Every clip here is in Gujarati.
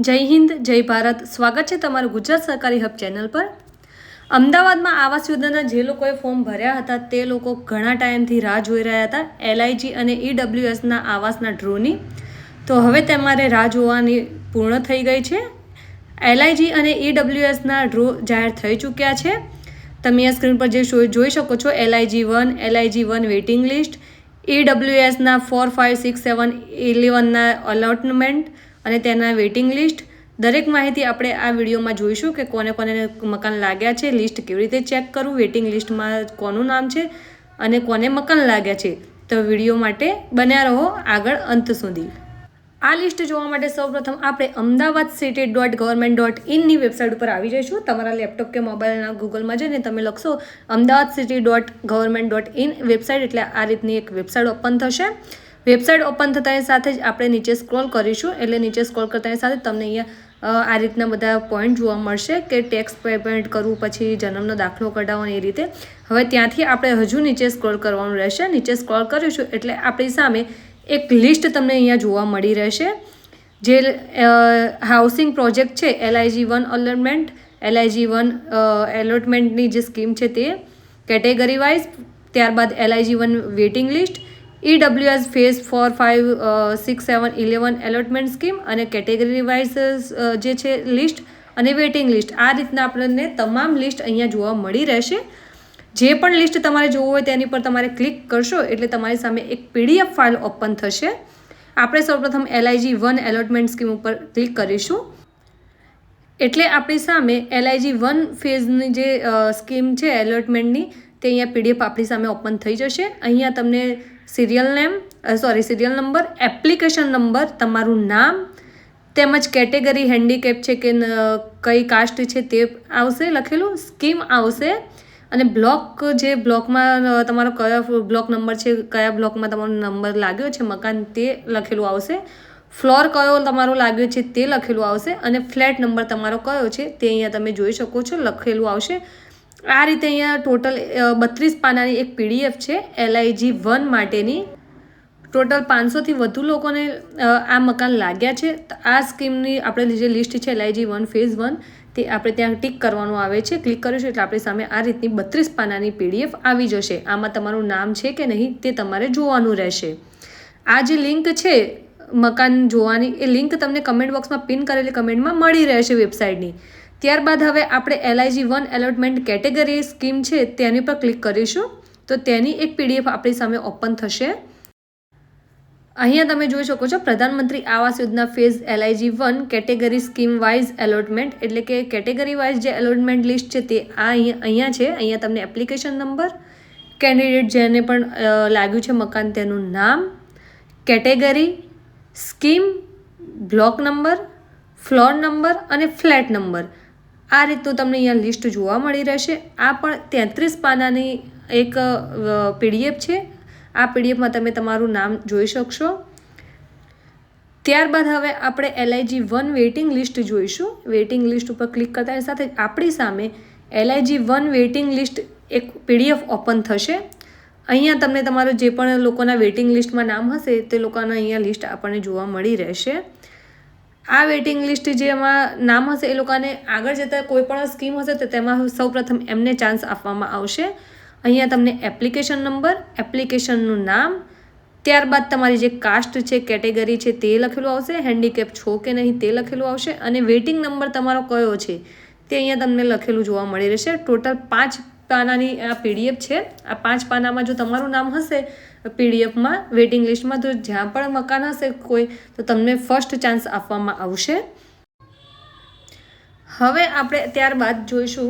જય હિન્દ, જય ભારત. સ્વાગત છે તમારું ગુજરાત સરકારી હબ ચેનલ પર. અમદાવાદમાં આવાસ યોજનાના જે લોકોએ ફોર્મ ભર્યા હતા તે લોકો ઘણા ટાઈમથી રાહ જોઈ રહ્યા હતા એલઆઈજી અને ઈડબ્લ્યુએસના આવાસના ડ્રોની. તો હવે તમારે રાહ જોવાની પૂર્ણ થઈ ગઈ છે. એલઆઈજી અને ઈડબ્લ્યુએસના ડ્રો જાહેર થઈ ચૂક્યા છે. તમે આ સ્ક્રીન પર જે જોઈ શકો છો LIG1 વેઇટિંગ લિસ્ટ, ઈડબ્લ્યુએસના 4, 5, 6, 7, 11ના અલોટમેન્ટ અને તેના વેઇટિંગ લિસ્ટ. દરેક માહિતી આપણે આ વિડીયોમાં જોઈશું કે કોને કોને મકાન લાગ્યા છે, લિસ્ટ કેવી રીતે ચેક કરવું, વેઇટિંગ લિસ્ટમાં કોનું નામ છે અને કોને મકાન લાગ્યા છે. તો વિડીયો માટે બન્યા રહો આગળ અંત સુધી. આ લિસ્ટ જોવા માટે સૌપ્રથમ આપણે amdawadcity.government.in વેબસાઇટ ઉપર આવી જઈશું. તમારા લેપટોપ કે મોબાઈલના ગૂગલમાં જઈને તમે લખશો amdawadcity.government.in વેબસાઇટ, એટલે આ રીતની એક વેબસાઇટ ઓપન થશે. વેબસાઇટ ઓપન થતાની સાથે જ આપણે નીચે સ્ક્રોલ કરીશું, એટલે નીચે સ્ક્રોલ કરતાની સાથે તમને અહીંયા આ રીતના બધા પોઈન્ટ જોવા મળશે કે ટેક્સ પેમેન્ટ કરવું, પછી જન્મનો દાખલો કઢાવવાનો, એ રીતે. હવે ત્યાંથી આપણે હજુ નીચે સ્ક્રોલ કરવાનું રહેશે. નીચે સ્ક્રોલ કરીશું એટલે આપણી સામે એક લિસ્ટ તમને અહીંયા જોવા મળી રહેશે. જે હાઉસિંગ પ્રોજેક્ટ છે LIG1 અલોટમેન્ટ, LIG1 એલોટમેન્ટની જે સ્કીમ છે તે કેટેગરી વાઇઝ, ત્યારબાદ LIG1 waiting list, EWS phase 4, 5, 6, 7, 11 allotment scheme અને કેટેગરી વાઇઝ જે છે લિસ્ટ અને વેઇટિંગ લિસ્ટ. આ રીતના આપણને તમામ લિસ્ટ અહીંયા જોવા મળી રહેશે. જે પણ લિસ્ટ તમારે જોવું હોય તેની પર તમારે ક્લિક કરશો એટલે તમારી સામે એક PDF ફાઇલ ઓપન થશે. આપણે સૌપ્રથમ LIG1 એલોટમેન્ટ સ્કીમ ઉપર ક્લિક કરીશું એટલે આપણી સામે LIG1 ફેઝની જે સ્કીમ છે એલોટમેન્ટની તે અહીંયા PDF આપણી સામે ઓપન થઈ જશે. અહીંયા તમને સિરિયલ નંબર, એપ્લિકેશન નંબર, તમારું નામ તેમજ કેટેગરી હેન્ડીકેપ છે કે કઈ કાસ્ટ છે તે આવશે લખેલું, સ્કીમ આવશે અને જે બ્લોકમાં તમારો કયો બ્લોક નંબર છે, કયા બ્લોકમાં તમારો નંબર લાગ્યો છે મકાન તે લખેલું આવશે, ફ્લોર કયો તમારો લાગ્યો છે તે લખેલું આવશે અને ફ્લેટ નંબર તમારો કયો છે તે અહીંયા તમે જોઈ શકો છો લખેલું આવશે. આ રીતે અહીંયા ટોટલ 32 પાનાની એક PDF છે LIG1 માટેની. ટોટલ 500થી વધુ લોકોને આ મકાન લાગ્યા છે. આ સ્કીમની આપણે જે લિસ્ટ છે LIG1 ફેઝ 1 તે આપણે ત્યાં ટિક કરવાનું આવે છે. ક્લિક કરીશું એટલે આપણી સામે આ રીતની 32 પાનાની PDF આવી જશે. આમાં તમારું નામ છે કે નહીં તે તમારે જોવાનું રહેશે. આ જે લિંક છે મકાન જોવાની, એ લિંક તમને કમેન્ટ બોક્સમાં પિન કરેલી કમેન્ટમાં મળી રહેશે વેબસાઇટની. ત્યારબાદ હવે આપણે LIG1 એલોટમેન્ટ કેટેગરી સ્કીમ છે તેની પર ક્લિક કરીશું તો તેની એક PDF આપણી સામે ઓપન થશે. અહીંયા તમે જોઈ શકો છો પ્રધાનમંત્રી Awas Yojana phase LIG1 category scheme wise allotment, એટલે કે કેટેગરી વાઇઝ જે એલોટમેન્ટ લિસ્ટ છે તે અહીંયા છે. અહીંયા તમને એપ્લિકેશન નંબર, કેન્ડિડેટ જેને પણ લાગ્યું છે મકાન તેનું નામ, category, scheme, block number, floor number અને ફ્લેટ નંબર, આ રીતનું તમને અહીંયા લિસ્ટ જોવા મળી રહેશે. આ પણ 33 પાનાની એક PDF છે. આ PDFમાં તમે તમારું નામ જોઈ શકશો. ત્યારબાદ હવે આપણે LIG1 વેઇટિંગ લિસ્ટ જોઈશું. વેઇટિંગ લિસ્ટ ઉપર ક્લિક કરતાની સાથે આપણી સામે LIG1 વેઇટિંગ લિસ્ટ એક PDF ઓપન થશે. અહીંયા તમને તમારું જે પણ લોકોના વેઇટિંગ લિસ્ટમાં નામ હશે તે લોકોના અહીંયા લિસ્ટ આપણને જોવા મળી રહેશે. આ વેઇટિંગ લિસ્ટ જેમાં નામ હશે એ લોકોને આગળ જતાં કોઈ પણ સ્કીમ હશે તો તેમાં સૌપ્રથમ એમને ચાન્સ આપવામાં આવશે. અહીંયા તમને એપ્લિકેશન નંબર, એપ્લિકેશનનું નામ, ત્યારબાદ તમારી જે કાસ્ટ છે, કેટેગરી છે તે લખેલું આવશે, હેન્ડીકેપ છો કે નહીં તે લખેલું આવશે અને વેઇટિંગ નંબર તમારો કયો છે તે અહીંયા તમને લખેલું જોવા મળી રહેશે. ટોટલ 5 પાનાની આ PDF છે. આ 5 પાનામાં જો તમારું નામ હશે PDFમાં વેઇટિંગ લિસ્ટમાં તો જ્યાં પણ મકાન હશે કોઈ તો તમને ફર્સ્ટ ચાન્સ આપવામાં આવશે. હવે આપણે ત્યારબાદ જોઈશું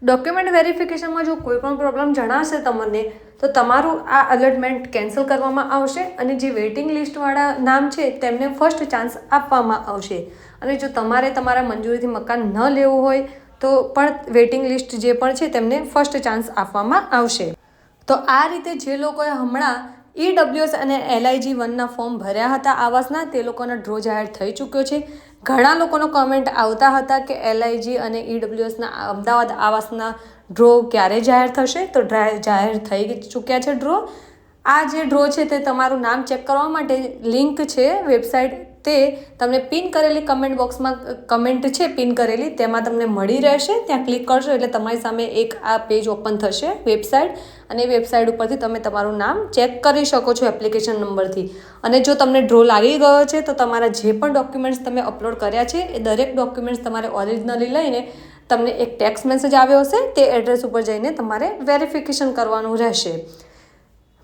ડોક્યુમેન્ટ વેરિફિકેશનમાં જો કોઈ પણ પ્રોબ્લેમ જણાશે તમને તો તમારું આ અલોટમેન્ટ કેન્સલ કરવામાં આવશે અને જે વેઇટિંગ લિસ્ટવાળા નામ છે તેમને ફર્સ્ટ ચાન્સ આપવામાં આવશે. અને જો તમારે તમારા મંજૂરીથી મકાન ન લેવું હોય તો પણ વેઇટિંગ લિસ્ટ જે પણ છે તેમને ફર્સ્ટ ચાન્સ આપવામાં આવશે. તો આ રીતે જે લોકોએ હમણાં ઈડબ્લ્યુએસ અને LIG1ના ફોર્મ ભર્યા હતા આવાસના તે લોકોનો ડ્રો જાહેર થઈ ચૂક્યો છે. ઘણા લોકોનો કમેન્ટ આવતા હતા કે LIG અને ઈડબ્લ્યુએસના અમદાવાદ આવાસના ડ્રો ક્યારે જાહેર થશે, તો જાહેર થઈ ચૂક્યા છે ડ્રો. આ જે ડ્રો છે તે તમારું નામ ચેક કરવા માટે લિંક છે વેબસાઇટ, તે તમને પિન કરેલી કમેન્ટ બોક્સમાં કમેન્ટ છે પિન કરેલી, તેમાં તમને મળી રહેશે. ત્યાં ક્લિક કરશો એટલે તમારી સામે એક આ પેજ ઓપન થશે વેબસાઇટ, અને એ વેબસાઇટ ઉપરથી તમે તમારું નામ ચેક કરી શકો છો એપ્લિકેશન નંબરથી. અને જો તમને ડ્રો લાગી ગયો છે તો તમારા જે પણ ડોક્યુમેન્ટ્સ તમે અપલોડ કર્યા છે એ દરેક ડોક્યુમેન્ટ્સ તમારે ઓરિજિનલી લઈને તમને એક ટેક્સ્ટ મેસેજ આવ્યો હશે, તે એડ્રેસ ઉપર જઈને તમારે વેરિફિકેશન કરવાનું રહેશે.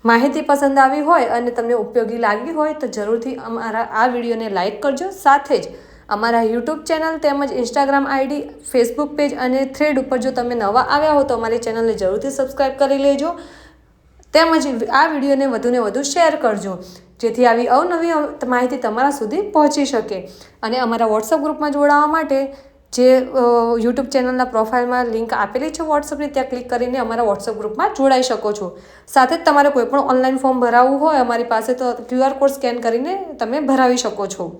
માહિતી પસંદ આવી હોય અને તમને ઉપયોગી લાગી હોય તો જરૂરથી અમારા આ વિડીયોને લાઇક કરજો. સાથે જ અમારા યુટ્યુબ ચેનલ તેમજ ઇન્સ્ટાગ્રામ આઈડી, ફેસબુક પેજ અને થ્રેડ ઉપર જો તમે નવા આવ્યા હો તો અમારી ચેનલને જરૂરથી સબસ્ક્રાઈબ કરી લેજો. તેમજ આ વિડીયોને વધુને વધુ શેર કરજો, જેથી આવી અવનવી માહિતી તમારા સુધી પહોંચી શકે. અને અમારા વોટ્સઅપ ગ્રુપમાં જોડાવા માટે જે યુટ્યુબ ચેનલના પ્રોફાઇલમાં લિંક આપેલી છે વોટ્સઅપની, ત્યાં ક્લિક કરીને અમારા વોટ્સઅપ ગ્રુપમાં જોડાઈ શકો છો. સાથે જ તમારે કોઈ પણ ઓનલાઈન ફોર્મ ભરાવવું હોય અમારી પાસે તો QR કોડ સ્કેન કરીને તમે ભરાવી શકો છો.